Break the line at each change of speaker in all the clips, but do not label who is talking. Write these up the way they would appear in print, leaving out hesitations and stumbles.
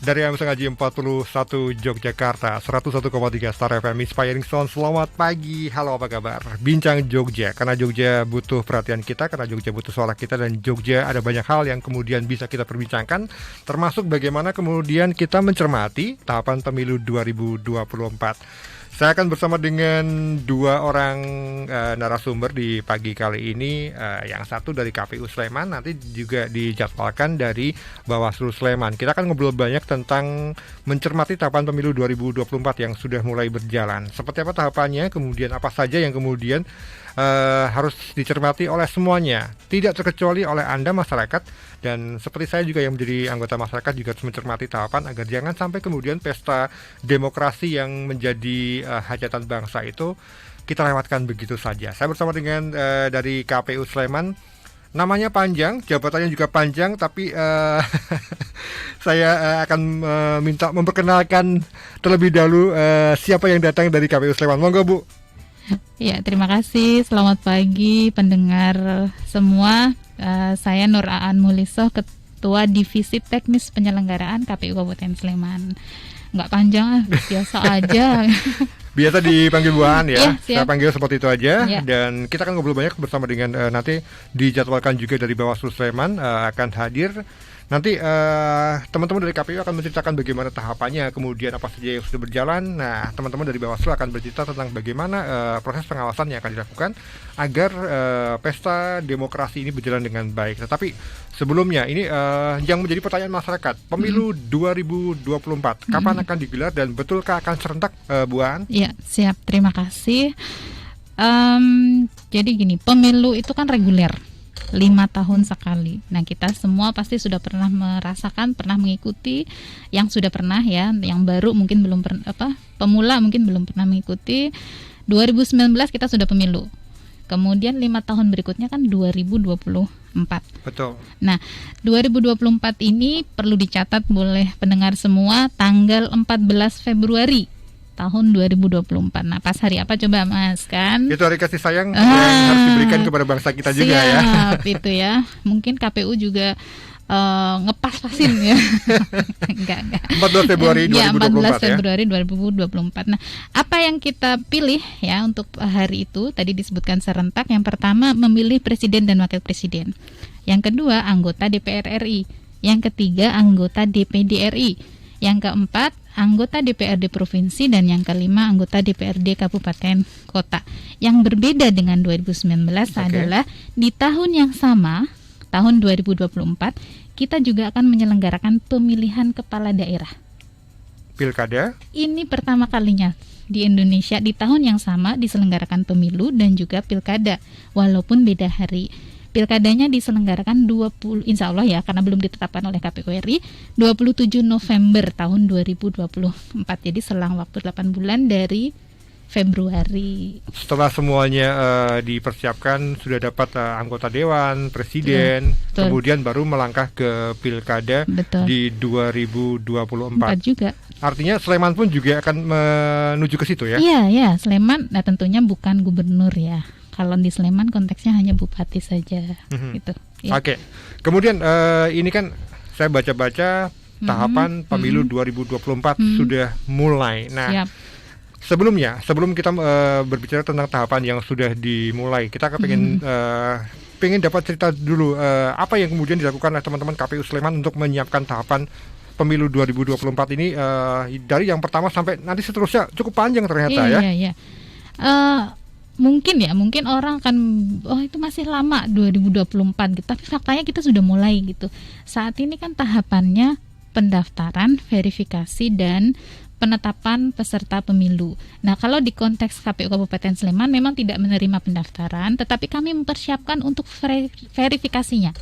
Dari Ngaji 41 Yogyakarta, 101,3 Star FM Inspiring Sound. Selamat pagi, halo apa kabar? Bincang Jogja, karena Jogja butuh perhatian kita, karena Jogja butuh suara kita, dan Jogja ada banyak hal yang kemudian bisa kita perbincangkan, termasuk bagaimana kemudian kita mencermati tahapan pemilu 2024. Saya akan bersama dengan dua orang narasumber di pagi kali ini. Yang satu dari KPU Sleman, nanti juga dijadwalkan dari Bawaslu Sleman. Kita akan ngobrol banyak tentang mencermati tahapan pemilu 2024 yang sudah mulai berjalan. Seperti apa tahapannya, kemudian apa saja yang kemudian harus dicermati oleh semuanya, tidak terkecuali oleh Anda masyarakat. Dan seperti saya juga yang menjadi anggota masyarakat juga harus mencermati tahapan agar jangan sampai kemudian pesta demokrasi yang menjadi hajatan bangsa itu kita lewatkan begitu saja. Saya bersama dengan dari KPU Sleman. Namanya panjang, jabatannya juga panjang, tapi saya akan minta memperkenalkan terlebih dahulu siapa yang datang dari KPU Sleman. Monggo, Bu.
Ya, terima kasih. Selamat pagi pendengar semua. Saya Nur Aan Mulisoh, Ketua Divisi Teknis Penyelenggaraan KPU Kabupaten Sleman. Nggak panjang, biasa aja.
Biasa dipanggil Bu Aan ya.
Saya
panggil seperti itu aja.
Ya.
Dan kita akan ngobrol banyak bersama dengan nanti dijadwalkan juga dari Bawaslu Sleman akan hadir. Nanti teman-teman dari KPU akan menceritakan bagaimana tahapannya, kemudian apa saja yang sudah berjalan. Nah, teman-teman dari Bawaslu akan bercerita tentang bagaimana proses pengawasan yang akan dilakukan agar pesta demokrasi ini berjalan dengan baik. Tetapi sebelumnya ini yang menjadi pertanyaan masyarakat, pemilu 2024 kapan akan digelar dan betulkah akan serentak, Bu Aan?
Ya, siap. Terima kasih. Jadi gini, pemilu itu kan reguler, 5 tahun sekali. Nah, kita semua pasti sudah pernah merasakan, pernah mengikuti. Yang sudah pernah ya, yang baru mungkin belum pernah, pemula mungkin belum pernah mengikuti. 2019 kita sudah pemilu. Kemudian 5 tahun berikutnya kan 2024.
Betul.
Nah, 2024 ini perlu dicatat oleh pendengar semua, tanggal 14 Februari tahun 2024. Nah, pas hari apa coba Mas kan?
Itu hari kasih sayang yang harus diberikan kepada bangsa kita juga ya.
Siap, itu ya. Mungkin KPU juga ngepas-pasin ya. enggak.
14 Februari 2024
ya. 14
ya.
Februari 2024. Nah, apa yang kita pilih ya untuk hari itu tadi disebutkan serentak. Yang pertama memilih presiden dan wakil presiden. Yang kedua anggota DPR RI. Yang ketiga anggota DPD RI. Yang keempat anggota DPRD Provinsi, dan yang kelima anggota DPRD Kabupaten Kota. Yang berbeda dengan 2019 adalah di tahun yang sama, tahun 2024, kita juga akan menyelenggarakan pemilihan kepala daerah.
Pilkada?
Ini pertama kalinya di Indonesia di tahun yang sama diselenggarakan pemilu dan juga pilkada, walaupun beda hari. Pilkadanya diselenggarakan insya Allah ya, karena belum ditetapkan oleh KPU RI, 27 November tahun 2024. Jadi selang waktu 8 bulan dari Februari.
Setelah semuanya dipersiapkan, sudah dapat anggota dewan, presiden,
Betul.
Kemudian baru melangkah ke pilkada.
Betul.
Di 2024
juga.
Artinya Sleman pun juga akan menuju ke situ ya?
Iya, Sleman. Nah, tentunya bukan gubernur ya. Kalau di Sleman konteksnya hanya bupati saja, gitu. Ya.
Oke. Kemudian ini kan saya baca-baca tahapan pemilu 2024 sudah mulai. Nah,
Siap.
sebelum kita berbicara tentang tahapan yang sudah dimulai, kita pengen dapat cerita dulu apa yang kemudian dilakukan oleh teman-teman KPU Sleman untuk menyiapkan tahapan pemilu 2024 ini, dari yang pertama sampai nanti seterusnya cukup panjang ternyata ya.
Iya. Mungkin orang akan itu masih lama 2024 gitu. Tapi faktanya kita sudah mulai gitu. Saat ini kan tahapannya pendaftaran, verifikasi, dan penetapan peserta pemilu. Nah, kalau di konteks KPU Kabupaten Sleman memang tidak menerima pendaftaran, tetapi kami mempersiapkan untuk verifikasinya.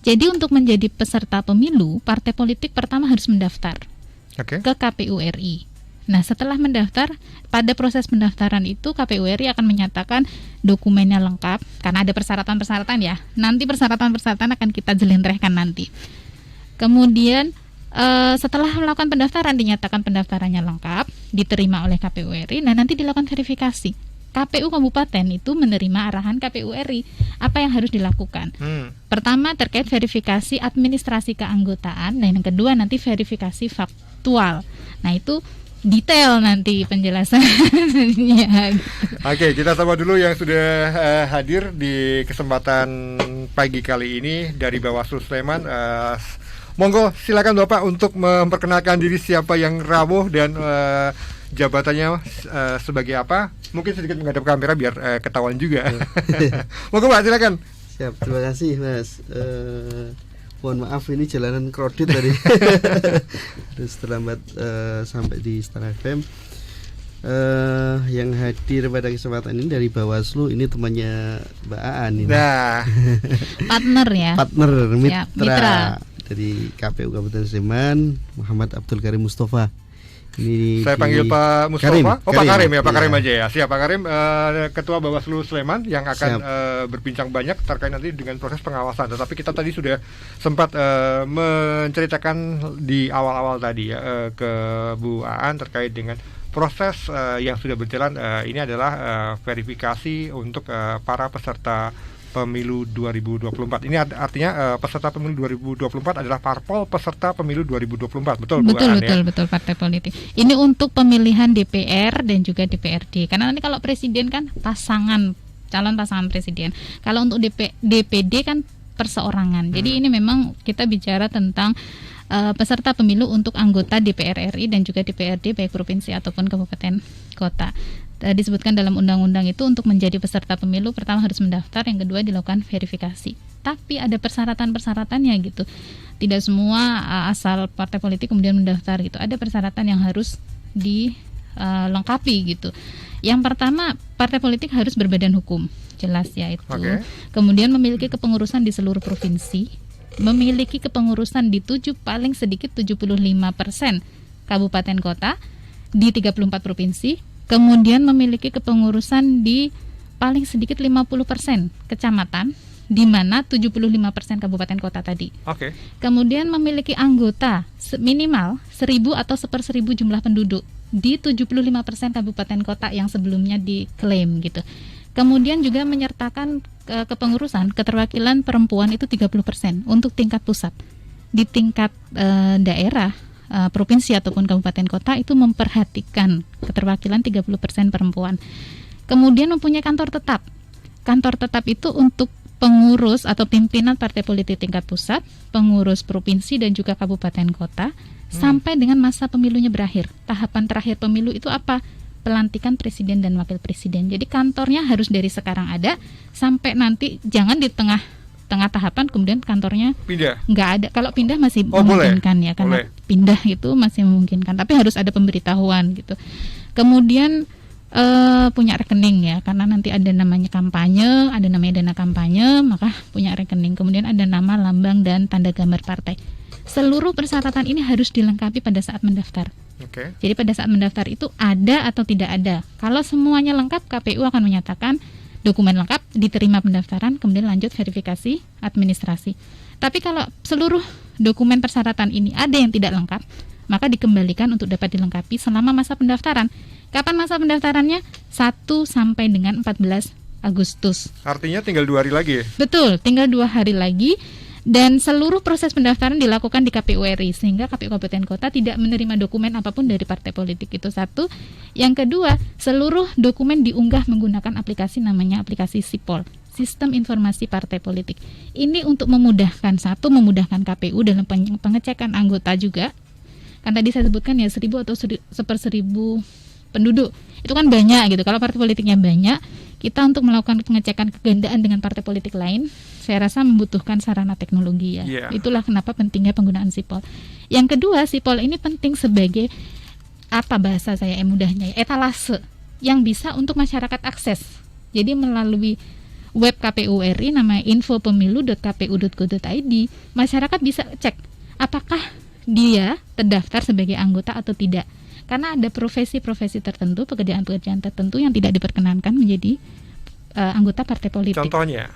Jadi untuk menjadi peserta pemilu, partai politik pertama harus mendaftar ke KPU RI. Nah, setelah mendaftar, pada proses pendaftaran itu KPU RI akan menyatakan dokumennya lengkap, karena ada persyaratan-persyaratan ya. Nanti persyaratan-persyaratan akan kita jelentrehkan nanti. Kemudian setelah melakukan pendaftaran, dinyatakan pendaftarannya lengkap, diterima oleh KPU RI, nah nanti dilakukan verifikasi. KPU kabupaten itu menerima arahan KPU RI. Apa yang harus dilakukan? Pertama terkait verifikasi administrasi keanggotaan, dan yang kedua nanti verifikasi faktual. Nah itu detail nanti penjelasannya.
Oke, kita sapa dulu yang sudah hadir di kesempatan pagi kali ini dari Bawaslu Sleman. Monggo silakan Bapak untuk memperkenalkan diri, siapa yang rawuh dan jabatannya sebagai apa. Mungkin sedikit menghadap kamera biar ketahuan juga. Monggo Pak, silakan.
Siap, terima kasih Mas. Mohon maaf ini jalanan kredit tadi. Terus terlambat sampai di Star FM. Yang hadir pada kesempatan ini dari Bawaslu, ini temannya Mbak Aan ini.
Nah,
Partner ya.
Partner
Siap, mitra.
Dari KPU Kabupaten Sleman, Muhammad Abdul Karim Mustafa. Ini
saya panggil Pak Mustafa.
Karim.
Pak Karim ya, Pak
Iya.
Karim aja ya. Siap Pak Karim, Ketua Bawaslu Sleman yang akan berbincang banyak terkait nanti dengan proses pengawasan. Tetapi kita tadi sudah sempat menceritakan di awal-awal tadi ya ke Bu Aan terkait dengan proses yang sudah berjalan. Ini adalah verifikasi untuk para peserta Pemilu 2024. Ini artinya peserta Pemilu 2024 adalah parpol peserta Pemilu 2024. Betul Bu Aan, ya?
Betul partai politik. Ini untuk pemilihan DPR dan juga DPRD. Karena nanti kalau presiden kan calon pasangan presiden. Kalau untuk DPD kan perseorangan. Jadi ini memang kita bicara tentang peserta pemilu untuk anggota DPR RI dan juga DPRD baik provinsi ataupun kabupaten kota. Disebutkan dalam undang-undang itu untuk menjadi peserta pemilu pertama harus mendaftar, yang kedua dilakukan verifikasi. Tapi ada persyaratan-persyaratannya gitu. Tidak semua asal partai politik kemudian mendaftar gitu. Ada persyaratan yang harus dilengkapi gitu. Yang pertama, partai politik harus berbadan hukum, jelas ya itu.
Okay.
Kemudian memiliki kepengurusan di seluruh provinsi, memiliki kepengurusan di paling sedikit 75% kabupaten kota di 34 provinsi. Kemudian memiliki kepengurusan di paling sedikit 50% kecamatan, di mana 75% kabupaten kota tadi.
Oke.
Kemudian memiliki anggota minimal 1.000 atau 1/1000 jumlah penduduk di 75% kabupaten kota yang sebelumnya diklaim gitu. Kemudian juga menyertakan kepengurusan keterwakilan perempuan itu 30% untuk tingkat pusat. Di tingkat daerah, provinsi ataupun kabupaten kota itu memperhatikan keterwakilan 30% perempuan. Kemudian mempunyai kantor tetap. Kantor tetap itu untuk pengurus atau pimpinan partai politik tingkat pusat, pengurus provinsi dan juga kabupaten kota sampai dengan masa pemilunya berakhir. Tahapan terakhir pemilu itu apa? Pelantikan presiden dan wakil presiden. Jadi kantornya harus dari sekarang ada sampai nanti, jangan di tengah tahapan kemudian kantornya
Pindah.
nggak ada. Kalau pindah masih
boleh.
memungkinkan ya, karena
Boleh.
pindah itu masih memungkinkan, tapi harus ada pemberitahuan gitu. Kemudian punya rekening ya, karena nanti ada namanya kampanye, ada namanya dana kampanye, maka punya rekening. Kemudian ada nama, lambang dan tanda gambar partai. Seluruh persyaratan ini harus dilengkapi pada saat mendaftar.
Oke.
Jadi pada saat mendaftar itu ada atau tidak ada. Kalau semuanya lengkap, KPU akan menyatakan dokumen lengkap, diterima pendaftaran, kemudian lanjut verifikasi administrasi. Tapi kalau seluruh dokumen persyaratan ini ada yang tidak lengkap, maka dikembalikan untuk dapat dilengkapi selama masa pendaftaran. Kapan masa pendaftarannya? 1 sampai dengan 14 Agustus.
Artinya tinggal 2 hari lagi ya?
Betul, tinggal 2 hari lagi. Dan seluruh proses pendaftaran dilakukan di KPU RI, sehingga KPU Kabupaten Kota tidak menerima dokumen apapun dari partai politik. Itu satu. Yang kedua, seluruh dokumen diunggah menggunakan aplikasi namanya aplikasi SIPOL, Sistem Informasi Partai Politik. Ini untuk memudahkan, memudahkan KPU dalam pengecekan anggota juga. Kan tadi saya sebutkan ya 1.000 atau 1/1000 penduduk. Itu kan banyak gitu. Kalau partai politiknya banyak, kita untuk melakukan pengecekan kegandaan dengan partai politik lain, saya rasa membutuhkan sarana teknologi ya.
Yeah.
Itulah kenapa pentingnya penggunaan SIPOL. Yang kedua, SIPOL ini penting sebagai apa bahasa saya mudahnya ya, etalase yang bisa untuk masyarakat akses. Jadi melalui web KPU RI namanya infopemilu.kpu.go.id, masyarakat bisa cek apakah dia terdaftar sebagai anggota atau tidak. Karena ada profesi-profesi tertentu, pekerjaan-pekerjaan tertentu yang tidak diperkenankan menjadi anggota partai politik.
Contohnya?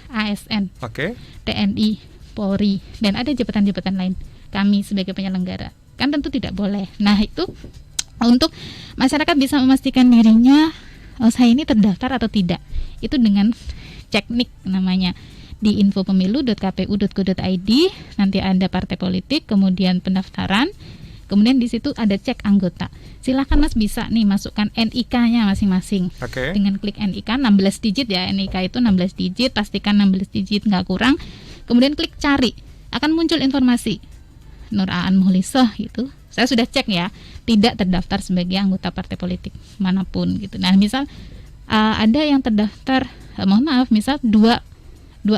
ASN,
Oke.
TNI, Polri, dan ada jabatan-jabatan lain. Kami sebagai penyelenggara kan tentu tidak boleh. Nah itu untuk masyarakat bisa memastikan dirinya oh saya ini terdaftar atau tidak. Itu dengan cek NIK namanya. Di infopemilu.kpu.go.id nanti ada partai politik, kemudian pendaftaran, kemudian di situ ada cek anggota. Silakan Mas bisa nih masukkan NIK-nya masing-masing.
Oke.
Dengan klik NIK 16 digit ya, NIK itu 16 digit, pastikan 16 digit nggak kurang. Kemudian klik cari, akan muncul informasi Nur Aan Muhlisah gitu. Saya sudah cek ya, tidak terdaftar sebagai anggota partai politik manapun gitu. Nah, misal ada yang terdaftar, mohon maaf, misal dua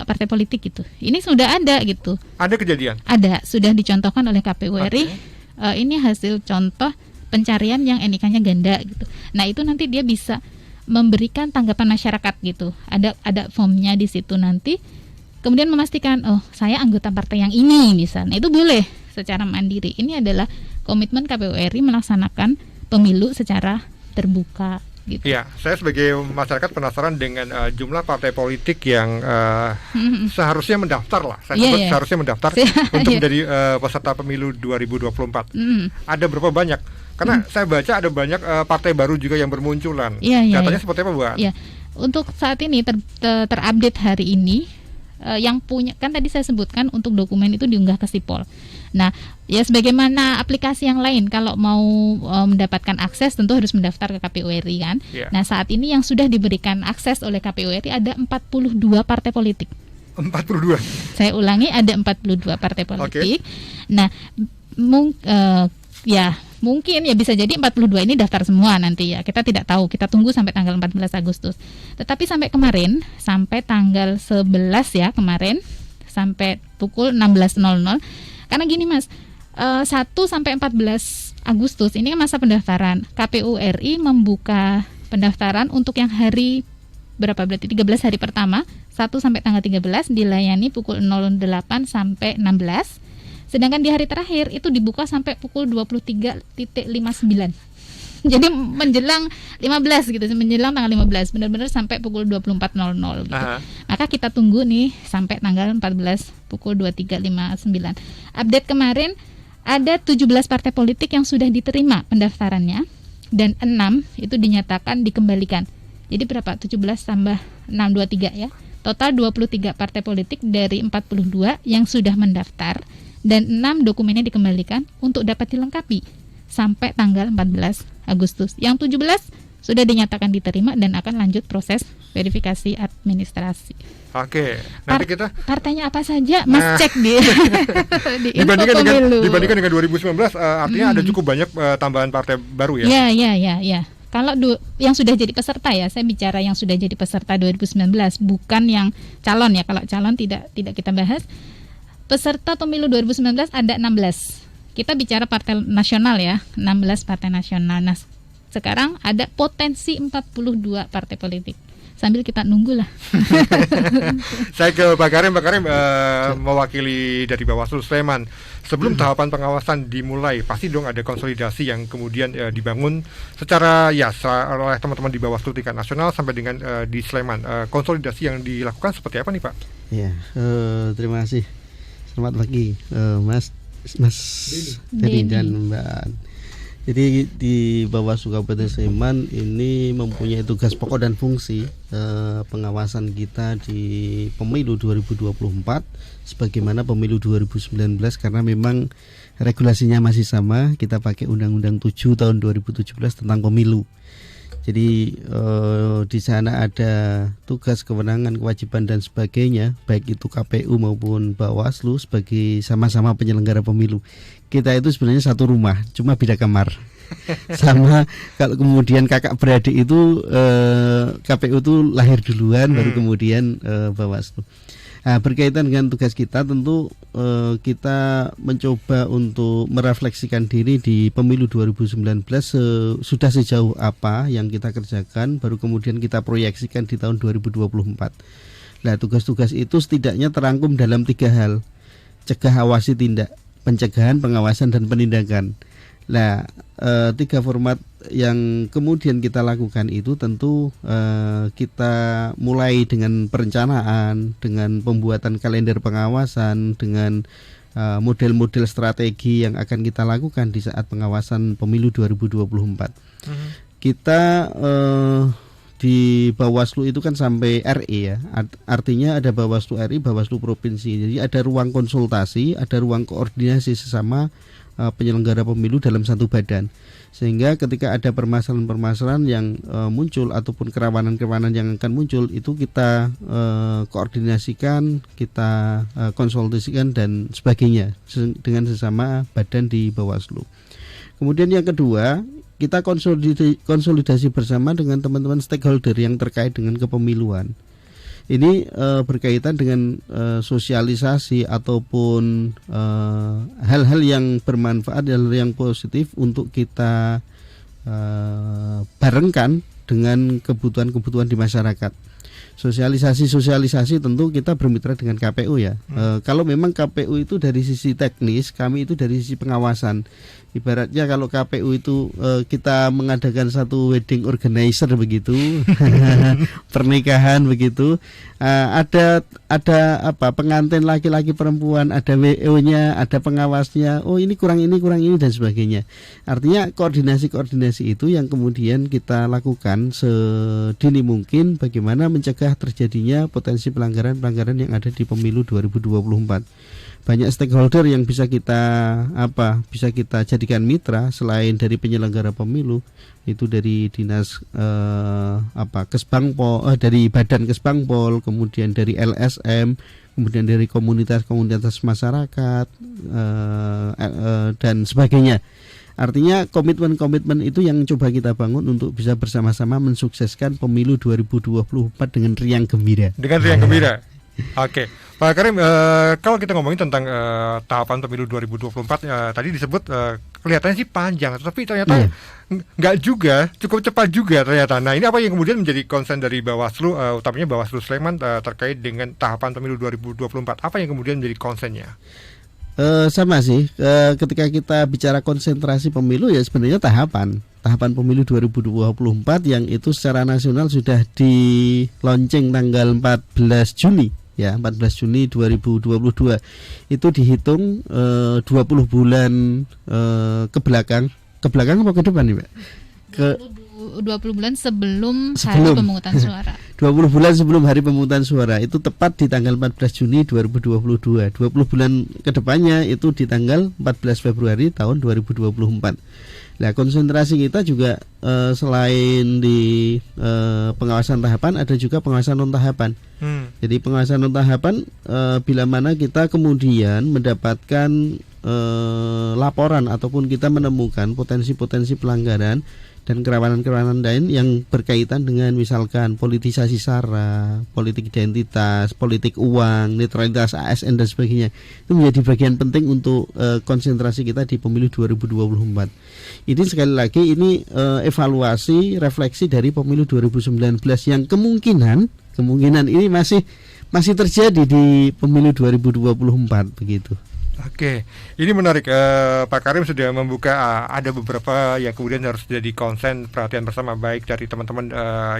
partai politik gitu. Ini sudah ada gitu.
Ada kejadian?
Ada, sudah dicontohkan oleh KPU RI. Ini hasil contoh pencarian yang NIK-nya ganda gitu. Nah, itu nanti dia bisa memberikan tanggapan masyarakat gitu. Ada formnya di situ nanti. Kemudian memastikan, oh saya anggota partai yang ini misalnya. Itu boleh secara mandiri. Ini adalah komitmen KPU RI melaksanakan pemilu secara terbuka. Gitu.
Ya, saya sebagai masyarakat penasaran dengan jumlah partai politik yang seharusnya mendaftar lah. Saya sebut seharusnya mendaftar untuk menjadi peserta pemilu 2024. Ada berapa banyak? Karena saya baca ada banyak partai baru juga yang bermunculan. Datanya seperti apa, Bu?
Ya, untuk saat ini terupdate hari ini yang punya, kan tadi saya sebutkan untuk dokumen itu diunggah ke Sipol. Nah, ya sebagaimana aplikasi yang lain, kalau mau mendapatkan akses tentu harus mendaftar ke KPU RI kan. Nah, saat ini yang sudah diberikan akses oleh KPU RI ada 42 partai politik.
42.
Saya ulangi, ada 42 partai politik. Nah, mungkin ya bisa jadi 42 ini daftar semua nanti ya. Kita tidak tahu, kita tunggu sampai tanggal 14 Agustus. Tetapi sampai kemarin, sampai tanggal 11 ya kemarin, sampai pukul 16.00. Karena gini Mas, 1 sampai 14 Agustus ini kan masa pendaftaran. KPU RI membuka pendaftaran untuk yang hari berapa, berarti 13 hari pertama, 1 sampai tanggal 13 dilayani pukul 08 sampai 16. Sedangkan di hari terakhir itu dibuka sampai pukul 23.59. Jadi menjelang 15 gitu, menjelang tanggal 15 benar-benar sampai pukul 24.00 gitu. Maka kita tunggu nih sampai tanggal 14 pukul 23.59. Update kemarin ada 17 partai politik yang sudah diterima pendaftarannya dan 6 itu dinyatakan dikembalikan. Jadi berapa? 17 tambah 6, 23 ya. Total 23 partai politik dari 42 yang sudah mendaftar dan 6 dokumennya dikembalikan untuk dapat dilengkapi sampai tanggal 14 Agustus. Yang 17 sudah dinyatakan diterima dan akan lanjut proses verifikasi administrasi.
Oke, nanti kita
partainya apa saja Mas cek di
dibandingkan dengan 2019 artinya ada cukup banyak tambahan partai baru ya.
Ya. Kalau yang sudah jadi peserta ya, saya bicara yang sudah jadi peserta 2019, bukan yang calon ya. Kalau calon tidak kita bahas. Peserta pemilu 2019 ada 16. Kita bicara partai nasional ya, 16 partai nasional. Nah, sekarang ada potensi 42 partai politik. Sambil kita nunggulah.
Saya ke Pak Karim mewakili dari Bawaslu Sleman. Sebelum tahapan pengawasan dimulai, pasti dong ada konsolidasi yang kemudian dibangun secara oleh teman-teman di Bawaslu tingkat nasional sampai dengan di Sleman. Konsolidasi yang dilakukan seperti apa nih Pak?
Ya, terima kasih. Selamat pagi, Mas Denny dan Mbak. Jadi di Bawaslu Kabupaten Sleman ini mempunyai tugas pokok dan fungsi pengawasan kita di pemilu 2024 sebagaimana pemilu 2019, karena memang regulasinya masih sama. Kita pakai Undang-Undang 7 tahun 2017 tentang pemilu. Jadi di sana ada tugas, kewenangan, kewajiban dan sebagainya, baik itu KPU maupun Bawaslu sebagai sama-sama penyelenggara pemilu. Kita itu sebenarnya satu rumah, cuma beda kamar. Sama kalau kemudian kakak beradik itu KPU itu lahir duluan, baru kemudian Bawaslu. Nah, berkaitan dengan tugas kita, tentu kita mencoba untuk merefleksikan diri di pemilu 2019 sudah sejauh apa yang kita kerjakan, baru kemudian kita proyeksikan di tahun 2024. Nah, tugas-tugas itu setidaknya terangkum dalam 3 hal: cegah, awasi, tindak; pencegahan, pengawasan, dan penindakan. Nah, 3 format yang kemudian kita lakukan itu tentu kita mulai dengan perencanaan, dengan pembuatan kalender pengawasan, dengan model-model strategi yang akan kita lakukan di saat pengawasan pemilu 2024. Kita di Bawaslu itu kan sampai RI ya. Artinya ada Bawaslu RI, Bawaslu provinsi. Jadi ada ruang konsultasi, ada ruang koordinasi sesama penyelenggara pemilu dalam satu badan. Sehingga ketika ada permasalahan-permasalahan yang muncul ataupun kerawanan-kerawanan yang akan muncul, itu kita koordinasikan, kita konsultasikan dan sebagainya dengan sesama badan di Bawaslu. Kemudian yang kedua, kita konsolidasi bersama dengan teman-teman stakeholder yang terkait dengan kepemiluan. Ini berkaitan dengan sosialisasi ataupun hal-hal yang bermanfaat dan yang positif untuk kita barengkan dengan kebutuhan-kebutuhan di masyarakat. Sosialisasi tentu kita bermitra dengan KPU ya. Kalau memang KPU itu dari sisi teknis, kami itu dari sisi pengawasan. Ibaratnya kalau KPU itu kita mengadakan satu wedding organizer begitu, pernikahan begitu, ada pengantin laki-laki perempuan, ada WO-nya, ada pengawasnya. Oh ini kurang ini dan sebagainya. Artinya koordinasi itu yang kemudian kita lakukan sedini mungkin bagaimana mencegah terjadinya potensi pelanggaran yang ada di pemilu 2024. Banyak stakeholder yang bisa kita jadikan mitra selain dari penyelenggara pemilu, itu dari dinas Kesbangpol, dari Badan Kesbangpol, kemudian dari LSM, kemudian dari komunitas masyarakat dan sebagainya. Artinya komitmen itu yang coba kita bangun untuk bisa bersama-sama mensukseskan pemilu 2024 dengan riang gembira.
Oke, Pak Karim, kalau kita ngomongin tentang tahapan pemilu 2024, tadi disebut kelihatannya sih panjang, tapi ternyata nggak juga, cukup cepat juga ternyata. Nah, ini apa yang kemudian menjadi concern dari Bawaslu, utamanya Bawaslu Sleman terkait dengan tahapan pemilu 2024? Apa yang kemudian menjadi concernnya?
Sama sih, ketika kita bicara konsentrasi pemilu ya sebenarnya tahapan pemilu 2024 yang itu secara nasional sudah di launching tanggal 14 Juni ya, 14 Juni 2022. Itu dihitung 20 bulan ke belakang apa ke depan nih, Mbak?
20 bulan sebelum hari pemungutan suara.
20 bulan sebelum hari pemungutan suara, itu tepat di tanggal 14 Juni 2022. 20 bulan ke depannya itu di tanggal 14 Februari tahun 2024. Nah, konsentrasi kita juga selain di pengawasan tahapan, ada juga pengawasan non tahapan. Jadi pengawasan non tahapan bila mana kita kemudian mendapatkan laporan ataupun kita menemukan potensi-potensi pelanggaran dan kerawanan-kerawanan lain yang berkaitan dengan misalkan politisasi sara, politik identitas, politik uang, netralitas ASN dan sebagainya. Itu menjadi bagian penting untuk konsentrasi kita di pemilu 2024. Ini sekali lagi ini evaluasi, refleksi dari pemilu 2019 yang kemungkinan ini masih terjadi di pemilu 2024 begitu.
Oke, ini menarik. Pak Karim sudah membuka ada beberapa yang kemudian harus jadi konsen perhatian bersama, baik dari teman-teman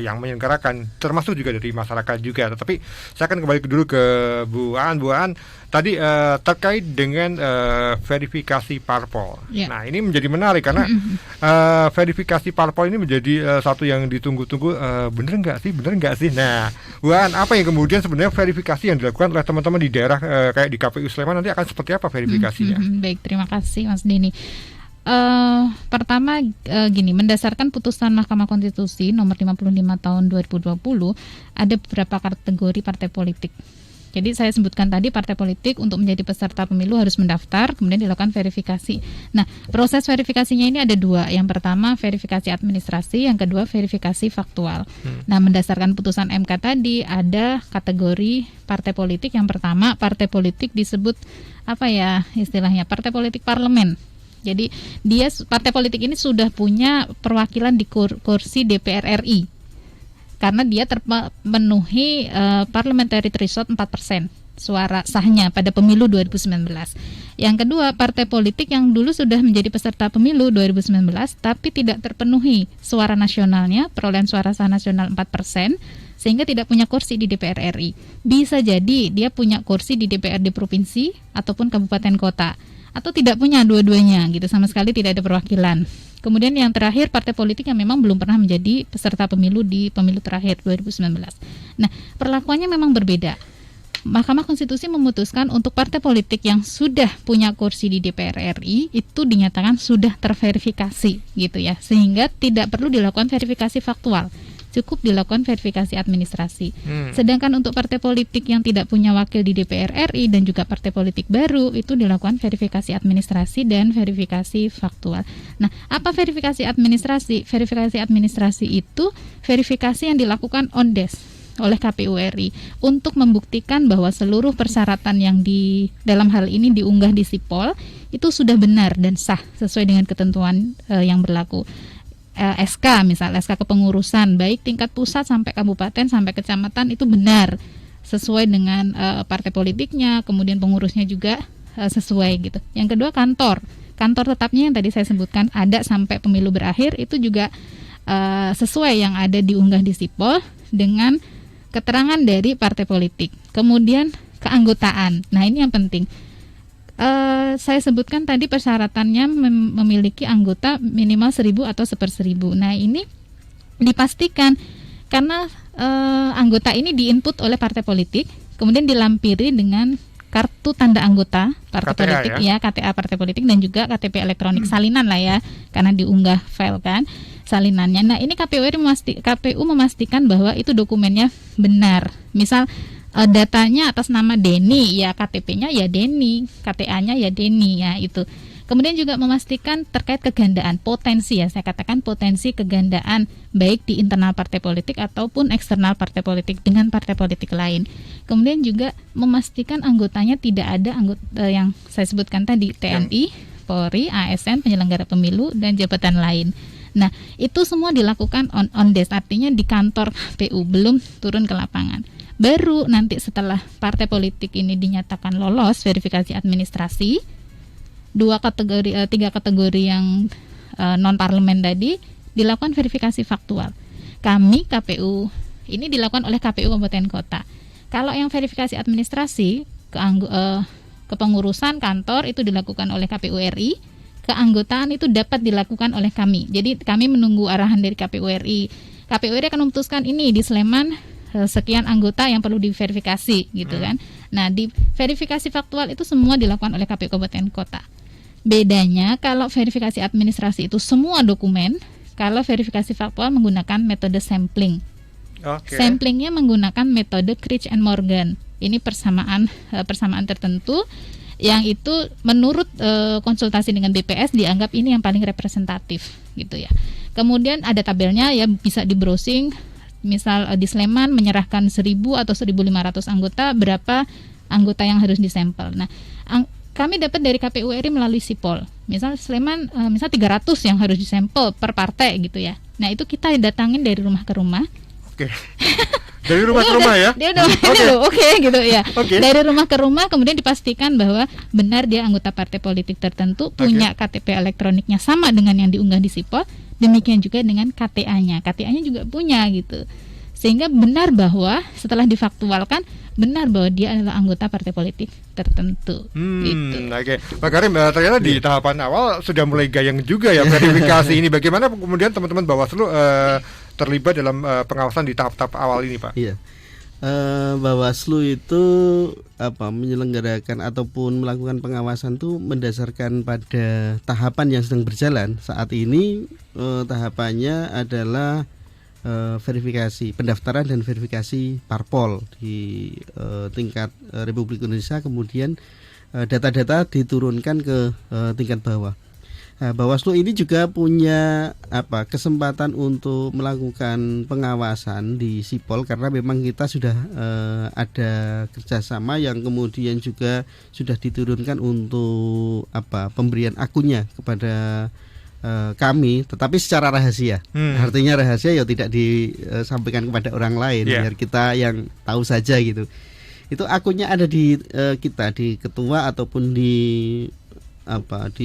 yang menyelenggarakan, termasuk juga dari masyarakat juga. Tetapi saya akan kembali dulu ke Bu Aan tadi terkait dengan verifikasi parpol. Nah, ini menjadi menarik karena verifikasi parpol ini menjadi satu yang ditunggu-tunggu. Bener nggak sih? Nah, Bu Aan, apa yang kemudian sebenarnya verifikasi yang dilakukan oleh teman-teman di daerah kayak di KPU Sleman nanti akan seperti apa verifikasinya?
Baik, terima kasih Mas Denny. Pertama gini, mendasarkan putusan Mahkamah Konstitusi nomor 55 tahun 2020 ada beberapa kategori partai politik. Jadi saya sebutkan tadi partai politik untuk menjadi peserta pemilu harus mendaftar, kemudian dilakukan verifikasi. Nah, proses verifikasinya ini ada dua. Yang pertama verifikasi administrasi, yang kedua verifikasi faktual. Nah, mendasarkan putusan MK tadi ada kategori partai politik. Yang pertama partai politik disebut istilahnya partai politik parlemen. Jadi partai politik ini sudah punya perwakilan di kursi DPR RI. Karena dia terpenuhi parliamentary threshold 4% suara sahnya pada pemilu 2019. Yang kedua, partai politik yang dulu sudah menjadi peserta pemilu 2019 tapi tidak terpenuhi suara nasionalnya, perolehan suara sah nasional 4%, sehingga tidak punya kursi di DPR RI. Bisa jadi dia punya kursi di DPRD provinsi ataupun kabupaten kota, atau tidak punya dua-duanya gitu, sama sekali tidak ada perwakilan. Kemudian yang terakhir partai politik yang memang belum pernah menjadi peserta pemilu di pemilu terakhir 2019. Nah, perlakuannya memang berbeda. Mahkamah Konstitusi memutuskan untuk partai politik yang sudah punya kursi di DPR RI itu dinyatakan sudah terverifikasi gitu ya, sehingga tidak perlu dilakukan verifikasi faktual. Cukup dilakukan verifikasi administrasi. Sedangkan untuk partai politik yang tidak punya wakil di DPR RI dan juga partai politik baru itu dilakukan verifikasi administrasi dan verifikasi faktual. Nah, apa verifikasi administrasi? Verifikasi administrasi itu verifikasi yang dilakukan ONDES oleh KPU RI untuk membuktikan bahwa seluruh persyaratan yang di dalam hal ini diunggah di Sipol itu sudah benar dan sah sesuai dengan ketentuan yang berlaku. SK misal SK kepengurusan baik tingkat pusat sampai kabupaten sampai kecamatan itu benar sesuai dengan partai politiknya, kemudian pengurusnya juga sesuai gitu. Yang kedua kantor tetapnya yang tadi saya sebutkan ada sampai pemilu berakhir itu juga sesuai yang ada diunggah di Sipol dengan keterangan dari partai politik. Kemudian keanggotaan. Nah, ini yang penting. Saya sebutkan tadi persyaratannya memiliki anggota minimal 1.000 atau 1/1000. Nah, ini dipastikan karena anggota ini diinput oleh partai politik, kemudian dilampiri dengan kartu tanda anggota partai
KTA,
politik ya, KTA partai politik dan juga KTP elektronik salinan lah ya, karena diunggah file kan salinannya. Nah, ini KPU memastikan bahwa itu dokumennya benar. Misal datanya atas nama Denny, ya KTP-nya ya Denny, KTA-nya ya Denny, ya itu. Kemudian juga memastikan terkait kegandaan, potensi ya, saya katakan potensi kegandaan baik di internal partai politik ataupun eksternal partai politik dengan partai politik lain. Kemudian juga memastikan anggotanya tidak ada anggota yang saya sebutkan tadi, TNI, Polri, ASN, penyelenggara pemilu, dan jabatan lain. Nah, itu semua dilakukan on desk, artinya di kantor KPU, belum turun ke lapangan. Baru nanti setelah partai politik ini dinyatakan lolos verifikasi administrasi, 3 kategori yang non parlemen tadi dilakukan verifikasi faktual. Kami KPU ini dilakukan oleh KPU Kabupaten Kota. Kalau yang verifikasi administrasi kepengurusan kantor itu dilakukan oleh KPU RI, keanggotaan itu dapat dilakukan oleh kami. Jadi kami menunggu arahan dari KPU RI. KPU RI akan memutuskan ini di Sleman sekian anggota yang perlu diverifikasi gitu kan. Nah, di verifikasi faktual itu semua dilakukan oleh KPU Kabupaten Kota. Bedanya kalau verifikasi administrasi itu semua dokumen, kalau verifikasi faktual menggunakan metode sampling. Samplingnya menggunakan metode Critch and Morgan. Ini persamaan tertentu yang itu menurut konsultasi dengan BPS dianggap ini yang paling representatif gitu ya. Kemudian ada tabelnya ya, bisa di browsing. Misal di Sleman menyerahkan 1.000 atau 1.500 anggota, berapa anggota yang harus disampel. Nah, kami dapat dari KPU RI melalui Sipol. Misal Sleman, misal 300 yang harus disampel per partai gitu ya. Nah, itu kita datangin dari rumah ke rumah.
Oke. Dari rumah ke rumah ya?
Dia udah gitu ya. Dari rumah ke rumah, kemudian dipastikan bahwa benar dia anggota partai politik tertentu, punya KTP elektroniknya sama dengan yang diunggah di Sipol. Demikian juga dengan KTA-nya. KTA-nya juga punya gitu. Sehingga benar bahwa setelah difaktualkan, benar bahwa dia adalah anggota partai politik tertentu. Gitu.
Oke. Pak Karim, ternyata di tahapan awal sudah mulai gayeng juga ya verifikasi ini. Bagaimana kemudian teman-teman Bawaslu terlibat dalam pengawasan di tahap-tahap awal ini, Pak?
Iya. Bawaslu itu menyelenggarakan ataupun melakukan pengawasan itu mendasarkan pada tahapan yang sedang berjalan. Saat ini tahapannya adalah verifikasi pendaftaran dan verifikasi parpol di tingkat Republik Indonesia, kemudian data-data diturunkan ke tingkat bawah. Nah, Bawaslu ini juga punya kesempatan untuk melakukan pengawasan di Sipol karena memang kita sudah ada kerjasama yang kemudian juga sudah diturunkan untuk pemberian akunnya kepada kami, tetapi secara rahasia. Artinya rahasia ya tidak disampaikan kepada orang lain, biar kita yang tahu saja gitu. Itu akunnya ada di kita, di ketua ataupun di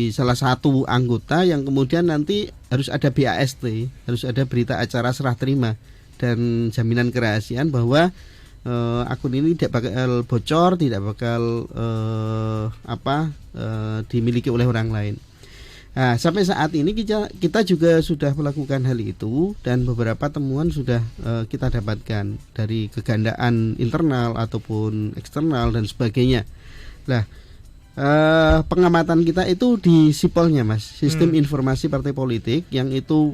salah satu anggota yang kemudian nanti harus ada BAST, harus ada berita acara serah terima dan jaminan kerahasiaan bahwa akun ini tidak bakal bocor, tidak bakal dimiliki oleh orang lain. Nah, sampai saat ini kita juga sudah melakukan hal itu dan beberapa temuan sudah kita dapatkan dari kegandaan internal ataupun eksternal dan sebagainya. Nah, pengamatan kita itu di SIPOL-nya, Mas, Sistem Informasi Partai Politik, yang itu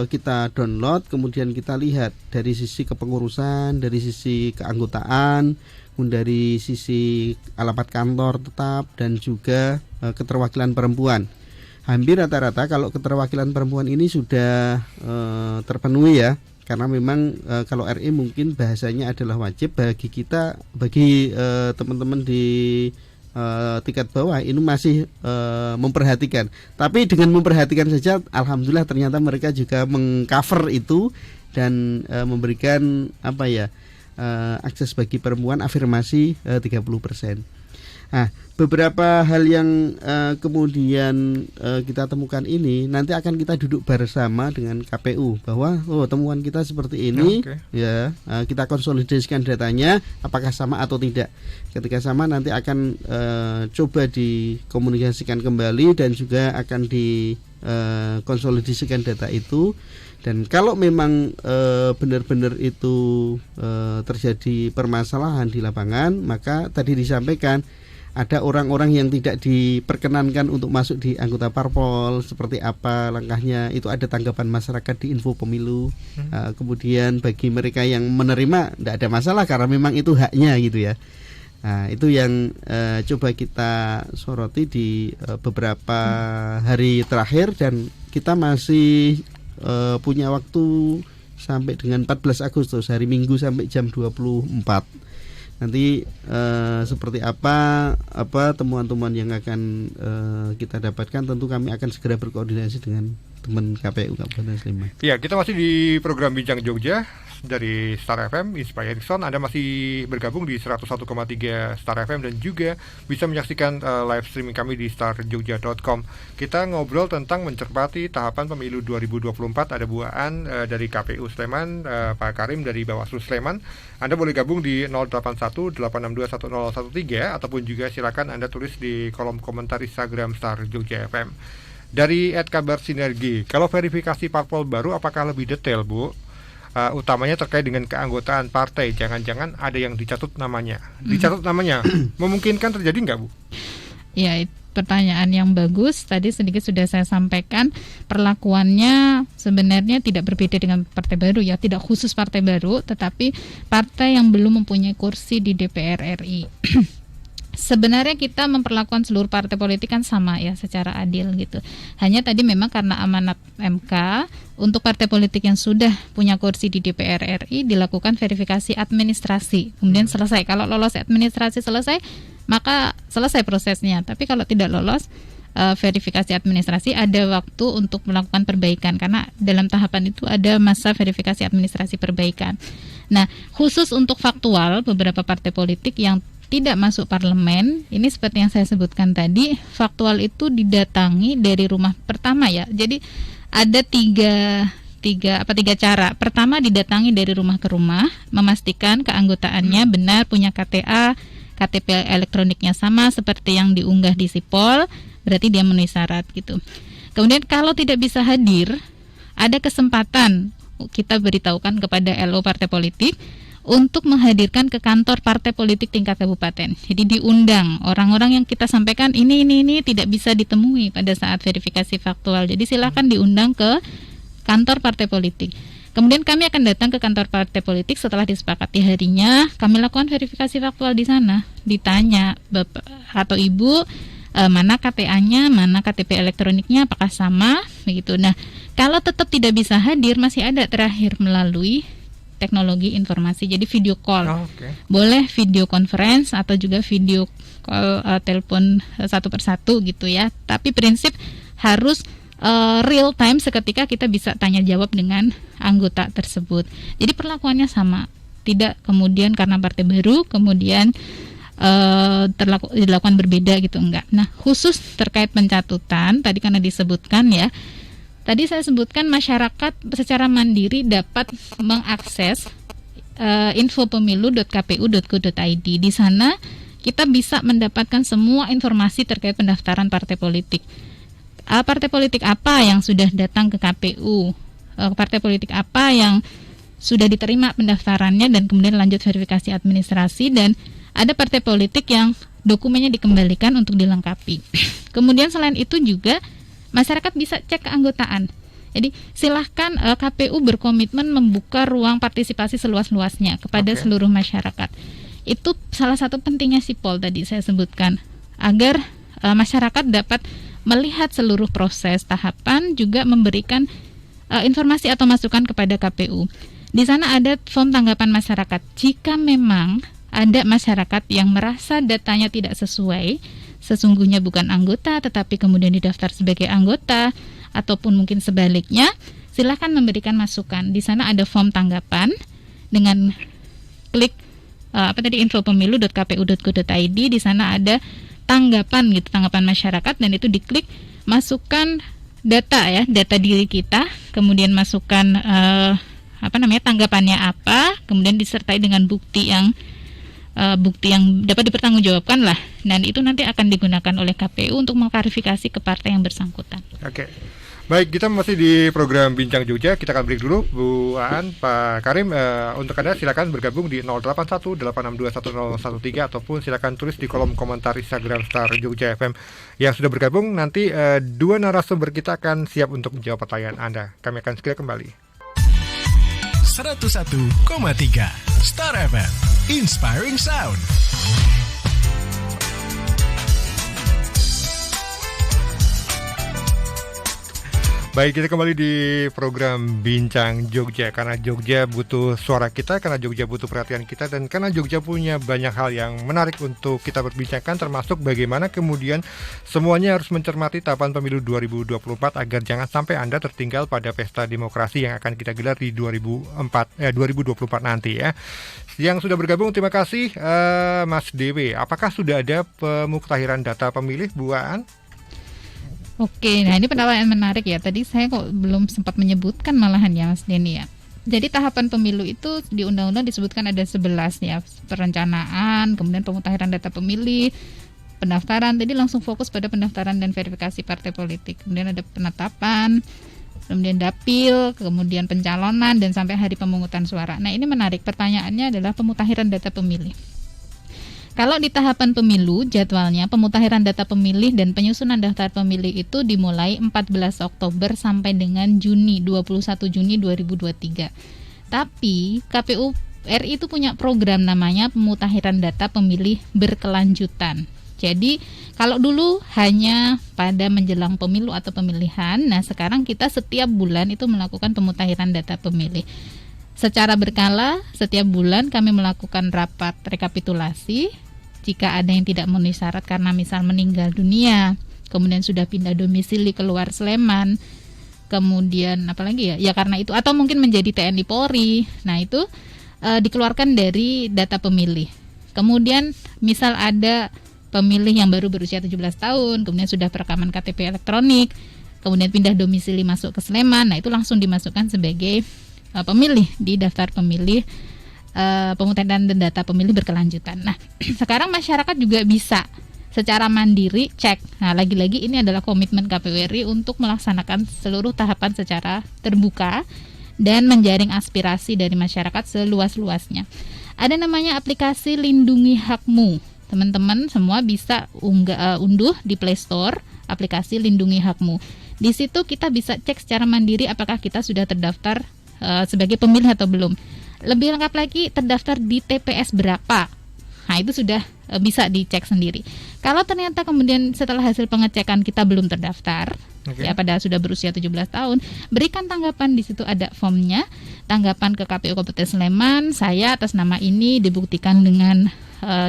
kita download, kemudian kita lihat dari sisi kepengurusan, dari sisi keanggotaan, dari sisi alamat kantor tetap, dan juga keterwakilan perempuan. Hampir rata-rata kalau keterwakilan perempuan ini sudah terpenuhi ya, karena memang kalau RI mungkin bahasanya adalah wajib bagi kita, bagi teman-teman di tingkat bawah ini masih memperhatikan. Tapi dengan memperhatikan saja, alhamdulillah ternyata mereka juga mengcover itu dan memberikan akses bagi perempuan afirmasi 30%. Nah, beberapa hal yang kemudian kita temukan ini nanti akan kita duduk bersama dengan KPU bahwa temuan kita seperti ini, ya kita konsolidasikan datanya apakah sama atau tidak. Ketika sama nanti akan coba dikomunikasikan kembali dan juga akan dikonsolidasikan data itu. Dan kalau memang benar-benar itu terjadi permasalahan di lapangan, maka tadi disampaikan ada orang-orang yang tidak diperkenankan untuk masuk di anggota parpol, seperti apa langkahnya, itu ada tanggapan masyarakat di info pemilu. Kemudian bagi mereka yang menerima tidak ada masalah karena memang itu haknya gitu ya. Nah, itu yang coba kita soroti di beberapa hari terakhir, dan kita masih punya waktu sampai dengan 14 Agustus, hari Minggu sampai jam 24. Nanti seperti apa temuan-temuan yang akan kita dapatkan, tentu kami akan segera berkoordinasi dengan teman KPU Kabupaten Sleman.
Ya, kita masih di program Bincang Jogja dari Star FM Inspiring Sound. Anda masih bergabung di 101,3 Star FM dan juga bisa menyaksikan live streaming kami di starjogja.com. Kita ngobrol tentang mencermati tahapan pemilu 2024. Ada buaan dari KPU Sleman, Pak Karim dari Bawaslu Sleman. Anda boleh gabung di 081-862-1013 ataupun juga silakan Anda tulis di kolom komentar Instagram Star Jogja FM. Dari @kabar sinergi, kalau verifikasi parpol baru apakah lebih detail, Bu? Utamanya terkait dengan keanggotaan partai, jangan-jangan ada yang dicatut namanya. Dicatut namanya, memungkinkan terjadi nggak, Bu?
Ya, pertanyaan yang bagus. Tadi sedikit sudah saya sampaikan, perlakuannya sebenarnya tidak berbeda dengan partai baru ya, tidak khusus partai baru, tetapi partai yang belum mempunyai kursi di DPR RI. Sebenarnya kita memperlakukan seluruh partai politik kan sama ya, secara adil gitu. Hanya tadi memang karena amanat MK, untuk partai politik yang sudah punya kursi di DPR RI dilakukan verifikasi administrasi. Kemudian selesai. Kalau lolos administrasi selesai, maka selesai prosesnya. Tapi kalau tidak lolos verifikasi administrasi, ada waktu untuk melakukan perbaikan, karena dalam tahapan itu ada masa verifikasi administrasi perbaikan. Nah, khusus untuk faktual, beberapa partai politik yang tidak masuk parlemen, ini seperti yang saya sebutkan tadi, faktual itu didatangi dari rumah pertama ya. Jadi ada tiga cara. Pertama, didatangi dari rumah ke rumah, memastikan keanggotaannya benar, punya KTA, KTP elektroniknya sama seperti yang diunggah di SIPOL, berarti dia memenuhi syarat gitu. Kemudian kalau tidak bisa hadir, ada kesempatan kita beritahukan kepada LO partai politik untuk menghadirkan ke kantor partai politik tingkat kabupaten. Jadi diundang orang-orang yang kita sampaikan ini tidak bisa ditemui pada saat verifikasi faktual. Jadi silakan diundang ke kantor partai politik. Kemudian kami akan datang ke kantor partai politik setelah disepakati harinya. Kami lakukan verifikasi faktual di sana. Ditanya Bapak atau Ibu, mana KTA-nya, mana KTP elektroniknya, apakah sama, begitu. Nah, kalau tetap tidak bisa hadir, masih ada terakhir melalui teknologi informasi, jadi video call. Boleh video conference atau juga video call telepon satu persatu gitu ya. Tapi prinsip harus real time, seketika kita bisa tanya jawab dengan anggota tersebut. Jadi perlakuannya sama, tidak kemudian karena partai baru kemudian dilakukan berbeda gitu, enggak. Nah, khusus terkait pencatutan tadi karena disebutkan ya. Tadi saya sebutkan masyarakat secara mandiri dapat mengakses infopemilu.kpu.go.id. Di sana kita bisa mendapatkan semua informasi terkait pendaftaran partai politik. partai politik apa yang sudah datang ke KPU, partai politik apa yang sudah diterima pendaftarannya dan kemudian lanjut verifikasi administrasi, dan ada partai politik yang dokumennya dikembalikan untuk dilengkapi. Kemudian selain itu juga masyarakat bisa cek keanggotaan. Jadi silahkan KPU berkomitmen membuka ruang partisipasi seluas-luasnya kepada seluruh masyarakat. Itu salah satu pentingnya Sipol tadi saya sebutkan, agar masyarakat dapat melihat seluruh proses tahapan, juga memberikan informasi atau masukan kepada KPU. Di sana ada form tanggapan masyarakat. Jika memang ada masyarakat yang merasa datanya tidak sesuai, sesungguhnya bukan anggota tetapi kemudian didaftar sebagai anggota, ataupun mungkin sebaliknya, silahkan memberikan masukan. Di sana ada form tanggapan dengan klik infopemilu.kpu.go.id. Di sana ada tanggapan gitu, tanggapan masyarakat, dan itu diklik, masukkan data ya, data diri kita, kemudian masukkan tanggapannya apa, kemudian disertai dengan bukti yang dapat dipertanggungjawabkan lah, dan itu nanti akan digunakan oleh KPU untuk mengklarifikasi ke partai yang bersangkutan.
Oke. Baik, kita masih di program Bincang Jogja. Kita akan break dulu, Bu Aan, Pak Karim. Untuk Anda silakan bergabung di 0818621013 ataupun silakan tulis di kolom komentar Instagram Star Jogja FM. Yang sudah bergabung, nanti dua narasumber kita akan siap untuk menjawab pertanyaan Anda. Kami akan segera kembali.
101,3 Star FM, Inspiring Sound.
Baik, kita kembali di program Bincang Jogja. Karena Jogja butuh suara kita, karena Jogja butuh perhatian kita, dan karena Jogja punya banyak hal yang menarik untuk kita perbincangkan, termasuk bagaimana kemudian semuanya harus mencermati tahapan pemilu 2024 agar jangan sampai Anda tertinggal pada pesta demokrasi yang akan kita gelar di 2024 nanti ya. Yang sudah bergabung, terima kasih Mas Dewi. Apakah sudah ada pemuktahiran data pemilih, Bu Aan?
Oke, nah ini pendapat menarik ya. Tadi saya kok belum sempat menyebutkan malahan ya Mas Denny ya. Jadi tahapan pemilu itu di undang-undang disebutkan ada 11 ya. Perencanaan, kemudian pemutahiran data pemilih, pendaftaran. Tadi langsung fokus pada pendaftaran dan verifikasi partai politik. Kemudian ada penetapan, kemudian dapil, kemudian pencalonan, dan sampai hari pemungutan suara. Nah ini menarik, pertanyaannya adalah pemutahiran data pemilih. Kalau di tahapan pemilu, jadwalnya pemutahiran data pemilih dan penyusunan daftar pemilih itu dimulai 14 Oktober sampai dengan 21 Juni 2023. Tapi KPU RI itu punya program namanya pemutahiran data pemilih berkelanjutan. Jadi kalau dulu hanya pada menjelang pemilu atau pemilihan, nah sekarang kita setiap bulan itu melakukan pemutahiran data pemilih. Secara berkala, setiap bulan kami melakukan rapat rekapitulasi. Jika ada yang tidak memenuhi syarat karena misal meninggal dunia, kemudian sudah pindah domisili keluar Sleman, kemudian apalagi ya karena itu, atau mungkin menjadi TNI Polri, nah itu dikeluarkan dari data pemilih. Kemudian misal ada pemilih yang baru berusia 17 tahun, kemudian sudah perekaman KTP elektronik, kemudian pindah domisili masuk ke Sleman, nah itu langsung dimasukkan sebagai pemilih di daftar pemilih pemutahiran dan data pemilih berkelanjutan. Nah, sekarang masyarakat juga bisa secara mandiri cek. Nah, lagi-lagi ini adalah komitmen KPU RI untuk melaksanakan seluruh tahapan secara terbuka dan menjaring aspirasi dari masyarakat seluas-luasnya. Ada namanya aplikasi Lindungi Hakmu. Teman-teman semua bisa unduh di Play Store aplikasi Lindungi Hakmu. Di situ kita bisa cek secara mandiri apakah kita sudah terdaftar sebagai pemilih atau belum. Lebih lengkap lagi, terdaftar di TPS berapa. Nah itu sudah bisa dicek sendiri. Kalau ternyata kemudian setelah hasil pengecekan kita belum terdaftar, ya pada sudah berusia 17 tahun, berikan tanggapan. Di situ ada formnya, tanggapan ke KPU Kabupaten Sleman, saya atas nama ini, dibuktikan dengan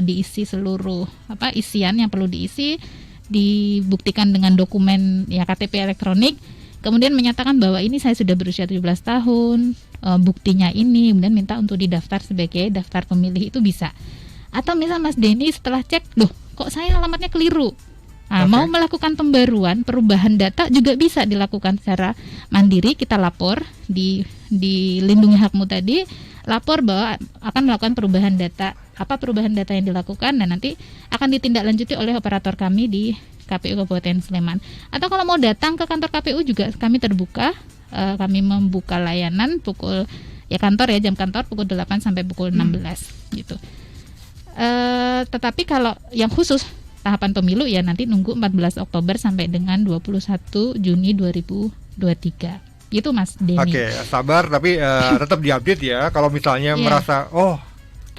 diisi seluruh isian yang perlu diisi, dibuktikan dengan dokumen ya KTP elektronik. Kemudian menyatakan bahwa ini saya sudah berusia 17 tahun, buktinya ini, kemudian minta untuk didaftar sebagai daftar pemilih, itu bisa. Atau misal Mas Denny setelah cek, loh kok saya alamatnya keliru, mau melakukan pembaruan, perubahan data juga bisa dilakukan secara mandiri. Kita lapor di Lindungi Hakmu tadi, lapor bahwa akan melakukan perubahan data, apa perubahan data yang dilakukan, dan nanti akan ditindaklanjuti oleh operator kami di KPU Kabupaten Sleman. Atau kalau mau datang ke kantor KPU juga kami terbuka. Kami membuka layanan jam kantor pukul 8 sampai pukul 16 gitu. Tetapi kalau yang khusus tahapan pemilu ya nanti nunggu 14 Oktober sampai dengan 21 Juni 2023. Gitu Mas Denny.
Oke, sabar tapi tetap diupdate ya. Kalau misalnya merasa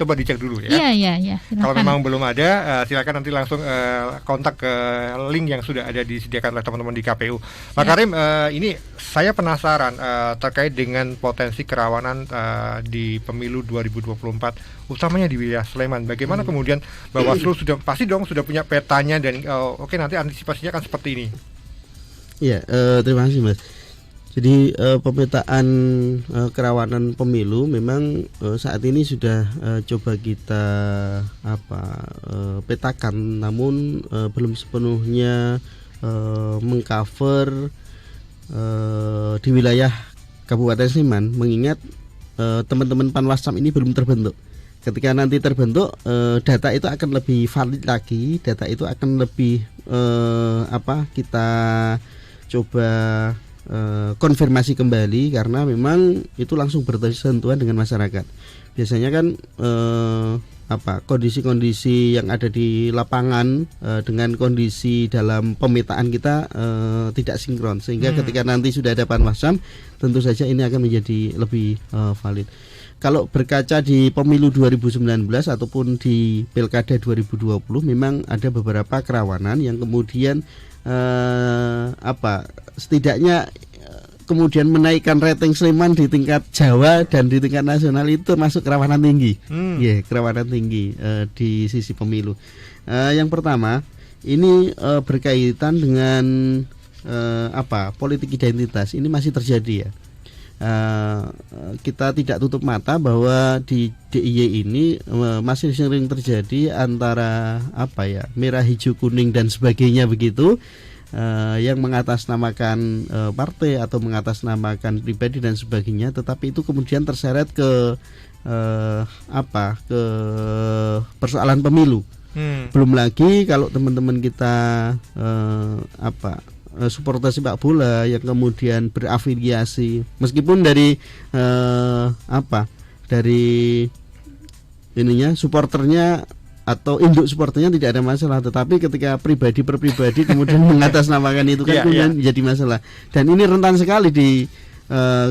coba dicek dulu ya.
Iya.
Kalau memang belum ada, silakan nanti langsung kontak ke link yang sudah ada disediakan oleh teman-teman di KPU. Pak Karim, ini saya penasaran terkait dengan potensi kerawanan di pemilu 2024, utamanya di wilayah Sleman. Bagaimana kemudian Bawaslu sudah punya petanya dan oke nanti antisipasinya akan seperti ini.
Iya, terima kasih Mas. Jadi pemetaan kerawanan pemilu memang saat ini sudah coba kita petakan, namun belum sepenuhnya mengcover di wilayah Kabupaten Sleman, mengingat teman-teman Panwascam ini belum terbentuk. Ketika nanti terbentuk, data itu akan lebih valid lagi, data itu akan lebih kita coba konfirmasi kembali, karena memang itu langsung bersentuhan dengan masyarakat. Biasanya kan kondisi-kondisi yang ada di lapangan dengan kondisi dalam pemetaan kita tidak sinkron, sehingga ketika nanti sudah ada Panwascam, tentu saja ini akan menjadi lebih valid. Kalau berkaca di pemilu 2019 ataupun di Pilkada 2020, memang ada beberapa kerawanan yang kemudian setidaknya kemudian menaikkan rating Sleman di tingkat Jawa dan di tingkat nasional itu masuk kerawanan tinggi. Kerawanan tinggi di sisi pemilu. Yang pertama, ini berkaitan dengan politik identitas. Ini masih terjadi ya. Kita tidak tutup mata bahwa di DIY ini masih sering terjadi antara merah, hijau, kuning dan sebagainya begitu, yang mengatasnamakan partai atau mengatasnamakan pribadi dan sebagainya, tetapi itu kemudian terseret ke ke persoalan pemilu. Belum lagi kalau teman-teman kita supporter sepak bola yang kemudian berafiliasi, meskipun dari supporternya atau induk supporternya tidak ada masalah, tetapi ketika pribadi per pribadi kemudian mengatasnamakan itu kan kemudian menjadi masalah. Dan ini rentan sekali di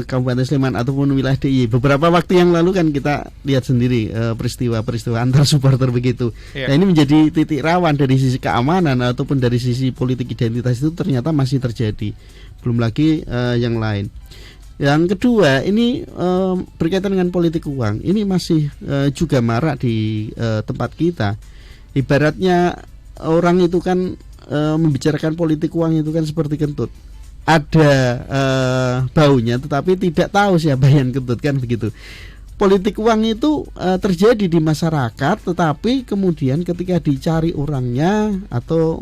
Kabupaten Sleman ataupun wilayah DIY. Beberapa waktu yang lalu kan kita lihat sendiri peristiwa-peristiwa antar supporter begitu. Nah, ini menjadi titik rawan dari sisi keamanan ataupun dari sisi politik identitas, itu ternyata masih terjadi. Belum lagi yang lain. Yang kedua, ini berkaitan dengan politik uang. Ini masih juga marak di tempat kita. Ibaratnya orang itu kan membicarakan politik uang itu kan seperti kentut. Ada baunya tetapi tidak tahu siapa yang kentut, kan begitu. Politik uang itu terjadi di masyarakat, tetapi kemudian ketika dicari orangnya atau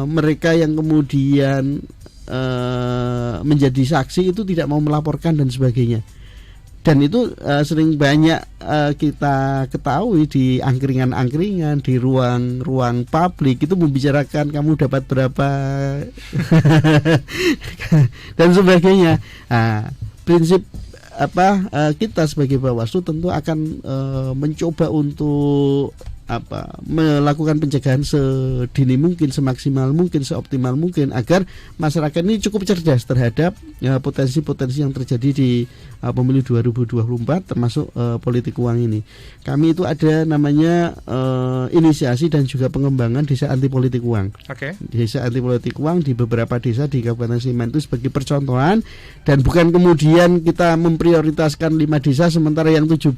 mereka yang kemudian menjadi saksi itu tidak mau melaporkan dan sebagainya. Dan itu sering banyak kita ketahui di angkringan-angkringan, di ruang-ruang publik itu membicarakan kamu dapat berapa dan sebagainya. Prinsip kita sebagai Bawaslu tentu akan mencoba untuk melakukan pencegahan sedini mungkin, semaksimal mungkin, seoptimal mungkin, agar masyarakat ini cukup cerdas terhadap potensi-potensi yang terjadi di pemilu 2024 termasuk politik uang ini. Kami itu ada namanya inisiasi dan juga pengembangan desa anti politik uang. Desa anti politik uang di beberapa desa di Kabupaten Sleman itu sebagai percontohan, dan bukan kemudian kita memprioritaskan 5 desa sementara yang 17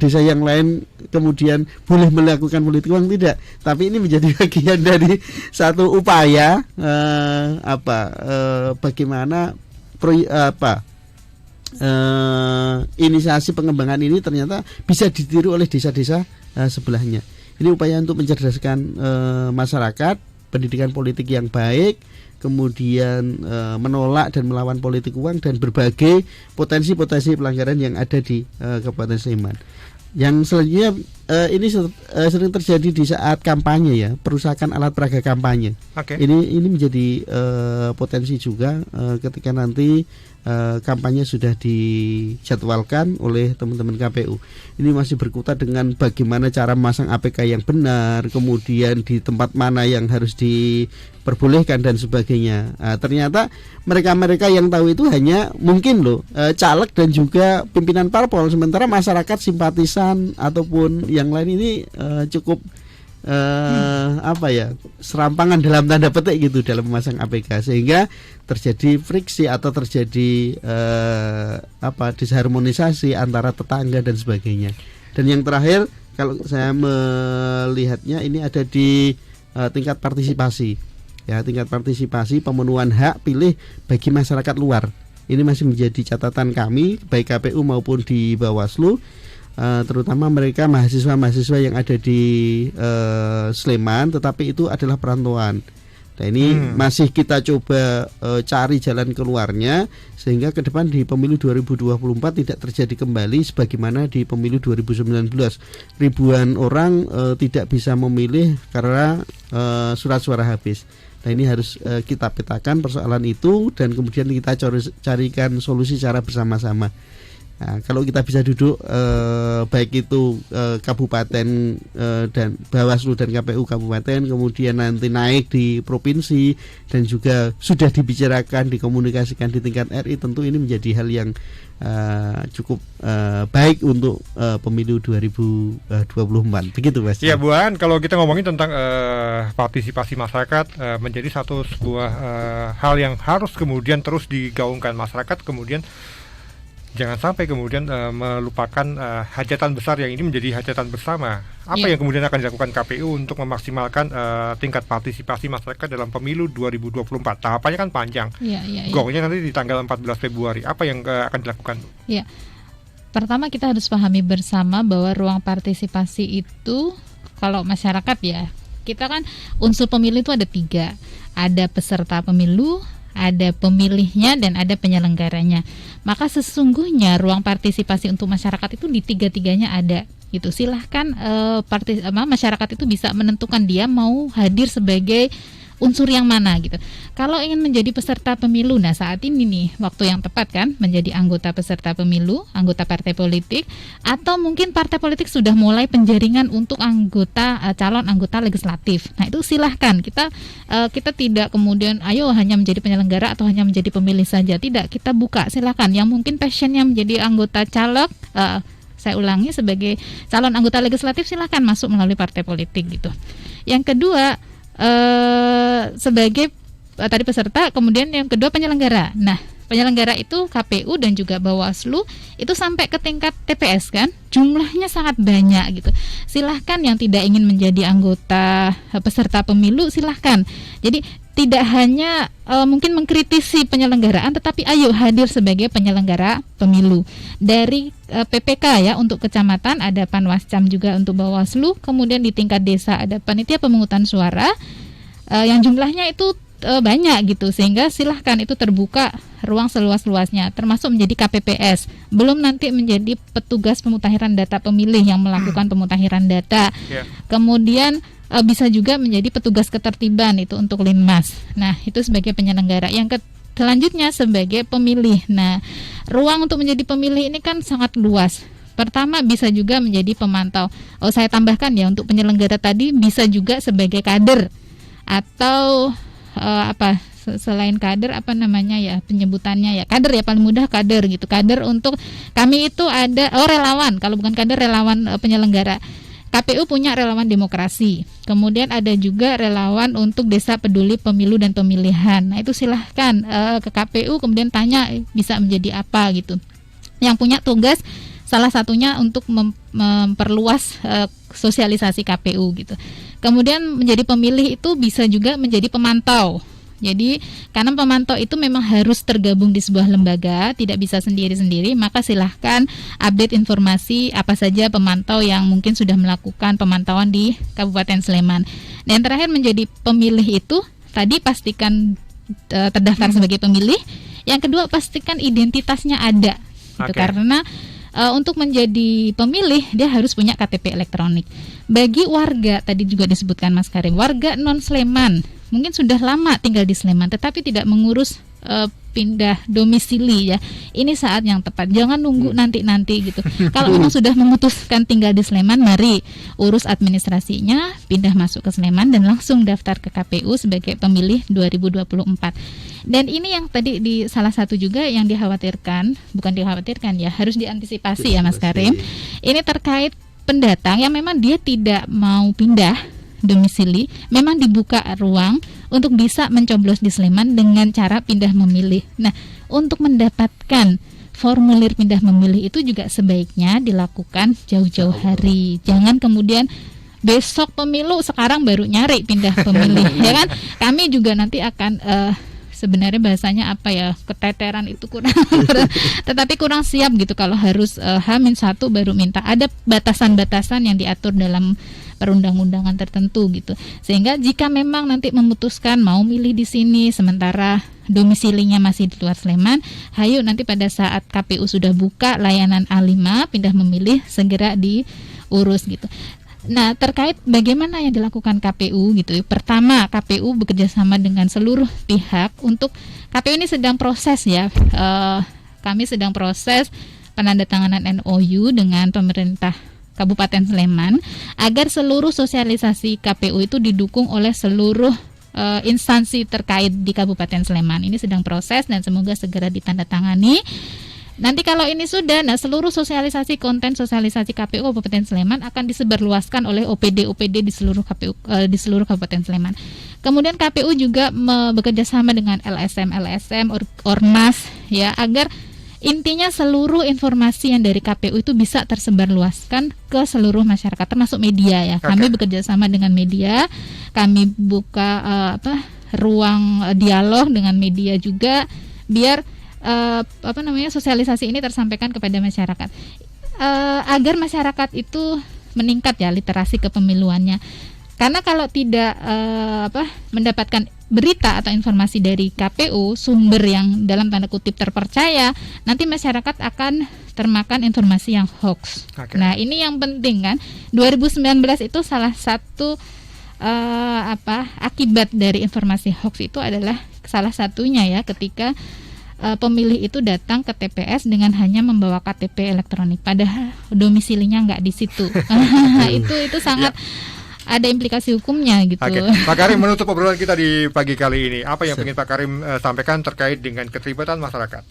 desa yang lain kemudian boleh melakukan politik uang, tidak. Tapi ini menjadi bagian dari satu upaya bagaimana inisiasi pengembangan ini ternyata bisa ditiru oleh desa-desa sebelahnya. Ini upaya untuk mencerdaskan masyarakat, pendidikan politik yang baik, kemudian menolak dan melawan politik uang dan berbagai potensi-potensi pelanggaran yang ada di Kabupaten Sleman. Yang selanjutnya ini sering terjadi di saat kampanye ya, perusakan alat peraga kampanye.
Oke.
Ini menjadi potensi juga ketika nanti kampanye sudah dijadwalkan oleh teman-teman KPU. Ini masih berkutat dengan bagaimana cara memasang APK yang benar, kemudian di tempat mana yang harus diperbolehkan dan sebagainya. Ternyata mereka-mereka yang tahu itu hanya mungkin caleg dan juga pimpinan parpol, sementara masyarakat simpatisan ataupun yang lain ini cukup serampangan dalam tanda petik gitu dalam memasang APK, sehingga terjadi friksi atau terjadi disharmonisasi antara tetangga dan sebagainya. Dan yang terakhir, kalau saya melihatnya ini ada di tingkat partisipasi. Ya, tingkat partisipasi pemenuhan hak pilih bagi masyarakat luar. Ini masih menjadi catatan kami baik KPU maupun di Bawaslu. Terutama mereka mahasiswa-mahasiswa yang ada di Sleman, tetapi itu adalah perantauan. Nah ini masih kita coba cari jalan keluarnya, sehingga ke depan di pemilu 2024 tidak terjadi kembali sebagaimana di pemilu 2019. Ribuan orang tidak bisa memilih karena surat suara habis. Nah ini harus kita petakan persoalan itu dan kemudian kita carikan solusi secara bersama-sama. Nah, kalau kita bisa duduk baik itu kabupaten dan Bawaslu dan KPU kabupaten, kemudian nanti naik di provinsi dan juga sudah dibicarakan, dikomunikasikan di tingkat RI, tentu ini menjadi hal yang cukup baik untuk pemilu 2024. Begitu Mas.
Iya Bu An, kalau kita ngomongin tentang partisipasi masyarakat menjadi sebuah hal yang harus kemudian terus digaungkan masyarakat, kemudian jangan sampai kemudian melupakan hajatan besar yang ini menjadi hajatan bersama. Apa yang kemudian akan dilakukan KPU untuk memaksimalkan tingkat partisipasi masyarakat dalam pemilu 2024? Tahapannya kan panjang. Gongnya nanti di tanggal 14 Februari. Apa yang akan dilakukan?
Ya. Pertama kita harus pahami bersama bahwa ruang partisipasi itu kalau masyarakat ya, kita kan unsur pemilu itu ada 3. Ada peserta pemilu, ada pemilihnya, dan ada penyelenggaranya. Maka sesungguhnya ruang partisipasi untuk masyarakat itu di 3-tiganya ada. Gitu. Silahkan masyarakat itu bisa menentukan dia mau hadir sebagai unsur yang mana gitu. Kalau ingin menjadi peserta pemilu, nah saat ini nih waktu yang tepat kan menjadi anggota peserta pemilu, anggota partai politik, atau mungkin partai politik sudah mulai penjaringan untuk calon anggota legislatif. Nah itu silahkan kita tidak kemudian ayo hanya menjadi penyelenggara atau hanya menjadi pemilih saja, tidak, kita buka silahkan. Yang mungkin passionnya menjadi anggota caleg, saya ulangi sebagai calon anggota legislatif, silahkan masuk melalui partai politik gitu. Yang kedua sebagai tadi peserta, kemudian yang kedua penyelenggara. Nah, penyelenggara itu KPU dan juga Bawaslu itu sampai ke tingkat TPS kan, jumlahnya sangat banyak gitu. Silahkan yang tidak ingin menjadi anggota peserta pemilu silahkan. Jadi tidak hanya mungkin mengkritisi penyelenggaraan, tetapi ayo hadir sebagai penyelenggara pemilu. Dari PPK ya untuk kecamatan ada Panwascam juga untuk Bawaslu, kemudian di tingkat desa ada panitia pemungutan suara yang jumlahnya itu banyak gitu, sehingga silahkan itu terbuka ruang seluas-luasnya, termasuk menjadi KPPS, belum nanti menjadi petugas pemutahiran data pemilih yang melakukan pemutahiran data. Kemudian bisa juga menjadi petugas ketertiban itu untuk Linmas. Nah itu sebagai penyelenggara. Selanjutnya sebagai pemilih. Nah, ruang untuk menjadi pemilih ini kan sangat luas. Pertama bisa juga menjadi pemantau. Saya tambahkan ya, untuk penyelenggara tadi bisa juga sebagai kader atau selain kader penyebutannya ya kader ya, paling mudah kader gitu. Kader untuk kami itu ada relawan. Kalau bukan kader, relawan penyelenggara. KPU punya relawan demokrasi, kemudian ada juga relawan untuk desa peduli pemilu dan pemilihan. Nah itu silahkan ke KPU kemudian tanya bisa menjadi apa gitu. Yang punya tugas salah satunya untuk memperluas sosialisasi KPU gitu. Kemudian menjadi pemilih itu bisa juga menjadi pemantau. Jadi karena pemantau itu memang harus tergabung di sebuah lembaga, tidak bisa sendiri-sendiri, maka silahkan update informasi apa saja pemantau yang mungkin sudah melakukan pemantauan di Kabupaten Sleman. Dan terakhir menjadi pemilih itu tadi pastikan terdaftar sebagai pemilih. Yang kedua pastikan identitasnya ada, gitu. Karena untuk menjadi pemilih dia harus punya KTP elektronik. Bagi warga tadi juga disebutkan Mas Karim, warga non Sleman mungkin sudah lama tinggal di Sleman tetapi tidak mengurus pindah domisili ya. Ini saat yang tepat. Jangan nunggu nanti-nanti gitu. Kalau memang sudah memutuskan tinggal di Sleman, mari urus administrasinya, pindah masuk ke Sleman dan langsung daftar ke KPU sebagai pemilih 2024. Dan ini yang tadi di salah satu juga yang bukan dikhawatirkan ya, harus diantisipasi ya Mas Karim. Ini terkait pendatang yang memang dia tidak mau pindah domisili, memang dibuka ruang untuk bisa mencoblos di Sleman dengan cara pindah memilih. Nah, untuk mendapatkan formulir pindah memilih itu juga sebaiknya dilakukan jauh-jauh hari. Jangan kemudian besok pemilu sekarang baru nyari pindah pemilih, ya kan? Kami juga nanti akan sebenarnya bahasanya apa ya, keteteran itu kurang tetapi kurang siap gitu kalau harus H-1 baru minta. Ada batasan-batasan yang diatur dalam perundang-undangan tertentu gitu. Sehingga jika memang nanti memutuskan mau milih di sini sementara domisilinya masih di luar Sleman, hayu nanti pada saat KPU sudah buka layanan A5 pindah memilih segera diurus gitu. Nah, terkait bagaimana yang dilakukan KPU gitu. Pertama, KPU bekerja sama dengan seluruh pihak untuk KPU ini sedang proses ya. Kami sedang proses penandatanganan MOU dengan pemerintah Kabupaten Sleman agar seluruh sosialisasi KPU itu didukung oleh seluruh instansi terkait di Kabupaten Sleman. Ini sedang proses dan semoga segera ditandatangani. Nanti kalau ini sudah, seluruh sosialisasi konten sosialisasi KPU Kabupaten Sleman akan disebarluaskan oleh OPD di seluruh KPU di seluruh Kabupaten Sleman. Kemudian KPU juga bekerja sama dengan LSM, Ormas ya, agar intinya seluruh informasi yang dari KPU itu bisa tersebar luaskan ke seluruh masyarakat termasuk media ya. Kami bekerja sama dengan media, kami buka ruang dialog dengan media juga biar sosialisasi ini tersampaikan kepada masyarakat agar masyarakat itu meningkat ya literasi kepemiluannya. Karena kalau tidak mendapatkan berita atau informasi dari KPU, sumber yang dalam tanda kutip terpercaya, nanti masyarakat akan termakan informasi yang hoax. Nah, ini yang penting kan. 2019 itu salah satu akibat dari informasi hoax itu adalah salah satunya ya ketika pemilih itu datang ke TPS dengan hanya membawa KTP elektronik, padahal domisilinya nggak di situ. itu sangat ada implikasi hukumnya gitu.
Pak Karim, menutup obrolan kita di pagi kali ini, apa yang ingin Pak Karim sampaikan terkait dengan keterlibatan masyarakat?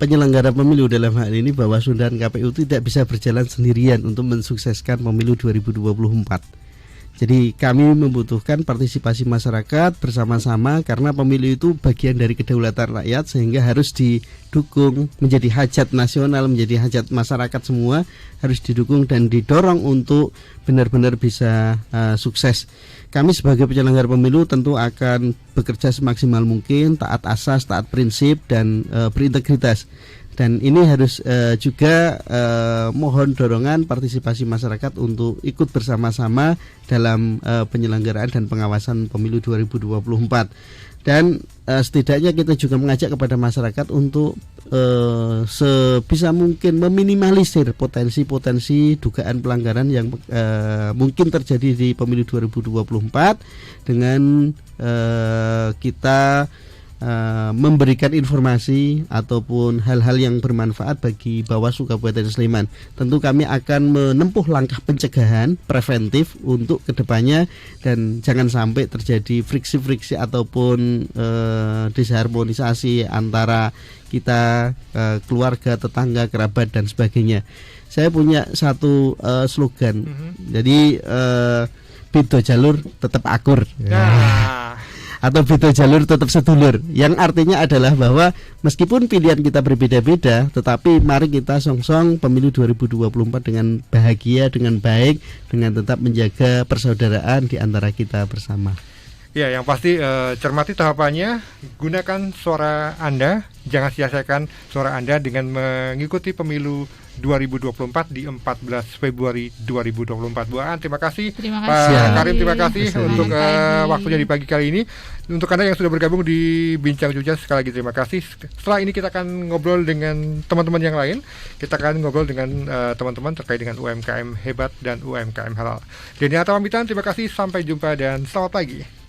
Penyelenggara pemilu dalam hal ini Bawaslu dan KPU tidak bisa berjalan sendirian untuk mensukseskan pemilu 2024. Jadi kami membutuhkan partisipasi masyarakat bersama-sama karena pemilu itu bagian dari kedaulatan rakyat sehingga harus didukung, menjadi hajat nasional, menjadi hajat masyarakat semua, harus didukung dan didorong untuk benar-benar bisa sukses. Kami sebagai penyelenggara pemilu tentu akan bekerja semaksimal mungkin, taat asas, taat prinsip dan berintegritas. Dan ini harus juga mohon dorongan partisipasi masyarakat untuk ikut bersama-sama dalam penyelenggaraan dan pengawasan pemilu 2024. Dan setidaknya kita juga mengajak kepada masyarakat untuk sebisa mungkin meminimalisir potensi-potensi dugaan pelanggaran yang mungkin terjadi di pemilu 2024 dengan kita memberikan informasi ataupun hal-hal yang bermanfaat bagi Bawaslu Kabupaten Sleman. Tentu kami akan menempuh langkah pencegahan preventif untuk kedepannya dan jangan sampai terjadi friksi-friksi ataupun disharmonisasi antara kita, keluarga, tetangga, kerabat dan sebagainya. Saya punya satu slogan. Jadi beda jalur tetap akur. Atau beda jalur tetap sedulur, yang artinya adalah bahwa meskipun pilihan kita berbeda-beda, tetapi mari kita song-song pemilu 2024 dengan bahagia, dengan baik, dengan tetap menjaga persaudaraan di antara kita bersama.
Ya, yang pasti cermati tahapannya, gunakan suara Anda, jangan sia-siakan suara Anda dengan mengikuti pemilu 2024 di 14 Februari 2024. Bu Aan, terima kasih.
Terima
Pak
kasih.
Karim, terima kasih
Selamat
untuk
pagi.
waktunya di pagi kali ini. Untuk Anda yang sudah bergabung di Bincang Jogja, sekali lagi terima kasih. Setelah ini kita akan ngobrol dengan teman-teman yang lain. Kita akan ngobrol dengan teman-teman terkait dengan UMKM hebat dan UMKM halal. Denny Atau pamitan, terima kasih, sampai jumpa dan selamat pagi.